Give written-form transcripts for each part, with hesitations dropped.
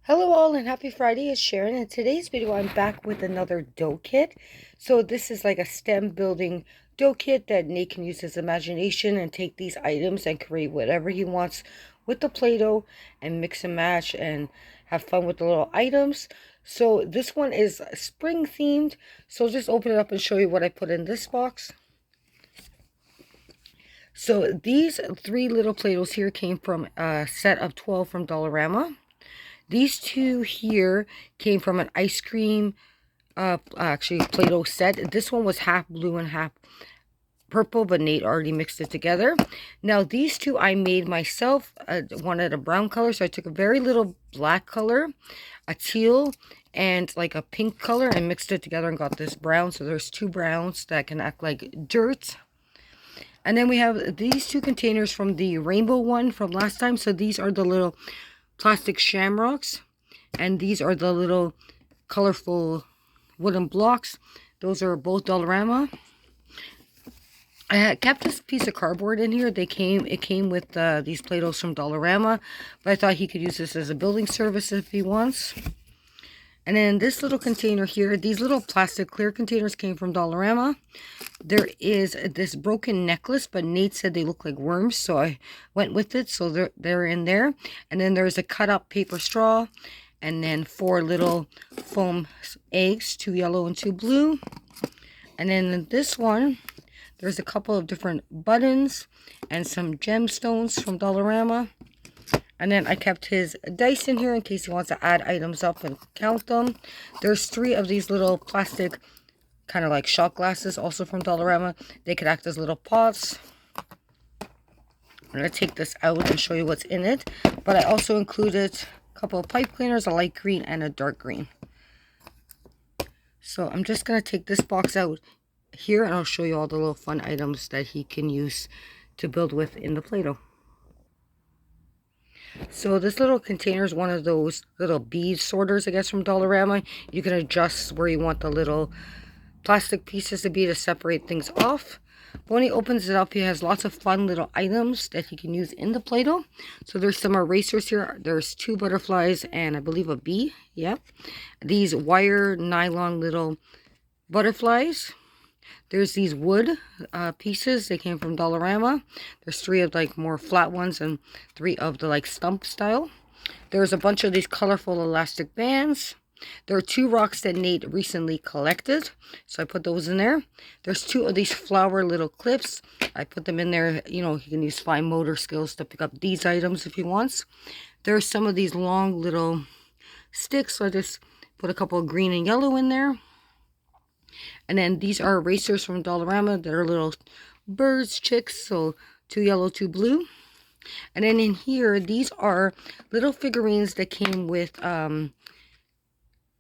Hello all and happy Friday, it's Sharon. In today's video I'm back with another dough kit. So this is like a stem building dough kit that Nate can use his imagination and take these items and create whatever he wants with the Play-Doh and mix and match and have fun with the little items. So this one is spring themed. So I'll just open it up and show you what I put in this box. So these three little Play-Dohs here came from a set of 12 from Dollarama. These two here came from an ice cream, actually Play-Doh set. This one was half blue and half purple, but Nate already mixed it together. Now these two I made myself. I wanted a brown color, so I took a very little black color, a teal, and like a pink color and mixed it together and got this brown. So there's two browns that can act like dirt. And then we have these two containers from the rainbow one from last time. So these are the little plastic shamrocks, and these are the little colorful wooden blocks. Those are both Dollarama. I had kept this piece of cardboard in here. It came with these Play-Dohs from Dollarama, but I thought he could use this as a building service if he wants. And then this little container here, these little plastic clear containers came from Dollarama. There is this broken necklace, but Nate said they look like worms, so I went with it. So they're in there. And then there's a cut up paper straw, and then 4 little foam eggs, 2 yellow and 2 blue. And then in this one, there's a couple of different buttons and some gemstones from Dollarama. And then I kept his dice in here in case he wants to add items up and count them. There's 3 of these little plastic kind of like shot glasses, also from Dollarama. They could act as little pots. I'm going to take this out and show you what's in it. But I also included a couple of pipe cleaners, a light green and a dark green. So I'm just going to take this box out here and I'll show you all the little fun items that he can use to build with in the Play-Doh. So this little container is one of those little bead sorters, I guess, from Dollarama. You can adjust where you want the little plastic pieces to be to separate things off. But when he opens it up, he has lots of fun little items that he can use in the Play-Doh. So there's some erasers here. There's 2 butterflies and I believe a bee. Yep. These wire nylon little butterflies. There's these wood pieces. They came from Dollarama. There's 3 of like more flat ones and 3 of the like stump style. There's a bunch of these colorful elastic bands. There are 2 rocks that Nate recently collected, so I put those in there. There's 2 of these flower little clips. I put them in there. You know, he can use fine motor skills to pick up these items if he wants. There's some of these long little sticks, so I just put a couple of green and yellow in there. And then these are erasers from Dollarama. They're little birds, chicks, so 2 yellow, 2 blue. And then in here, these are little figurines that came with, I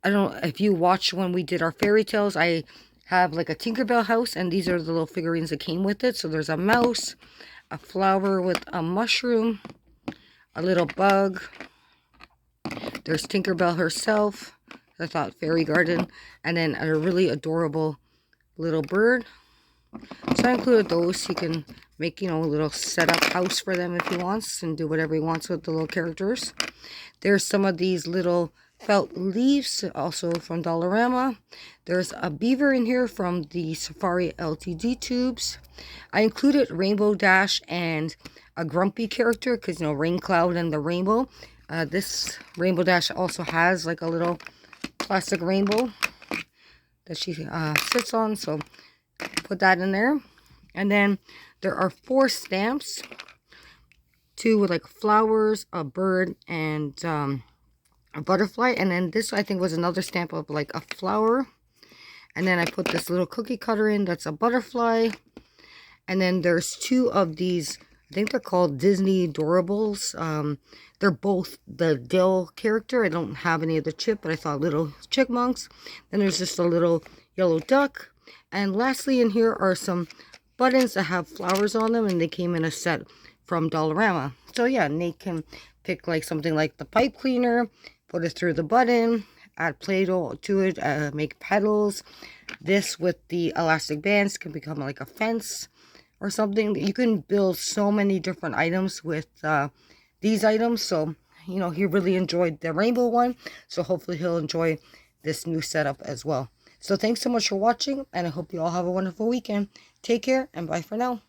don't know if you watched when we did our fairy tales, I have like a Tinkerbell house, and these are the little figurines that came with it. So there's a mouse, a flower with a mushroom, a little bug. There's Tinkerbell herself. I thought fairy garden, and then a really adorable little bird. So I included those. He can make, you know, a little setup house for them if he wants and do whatever he wants with the little characters. There's some of these little felt leaves, also from Dollarama. There's a beaver in here from the Safari LTD tubes. I included Rainbow Dash and a grumpy character because, you know, Rain Cloud and the rainbow. This Rainbow Dash also has like a little plastic rainbow that she sits on, so put that in there. And then there are 4 stamps, 2 with like flowers, a bird, and a butterfly. And then this, I think, was another stamp of like a flower. And then I put this little cookie cutter in, that's a butterfly. And then there's 2 of these, I think they're called Disney Doorables. They're both the dill character. I don't have any of the chip, but I thought little chipmunks. Then there's just a little yellow duck. And lastly in here are some buttons that have flowers on them, and they came in a set from Dollarama. So yeah, Nate can pick like something like the pipe cleaner, put it through the button, add Play-Doh to it, make petals. This with the elastic bands can become like a fence or something. You can build so many different items with these items. So you know, he really enjoyed the rainbow one. So hopefully he'll enjoy this new setup as well. So thanks so much for watching, and I hope you all have a wonderful weekend. Take care, and bye for now.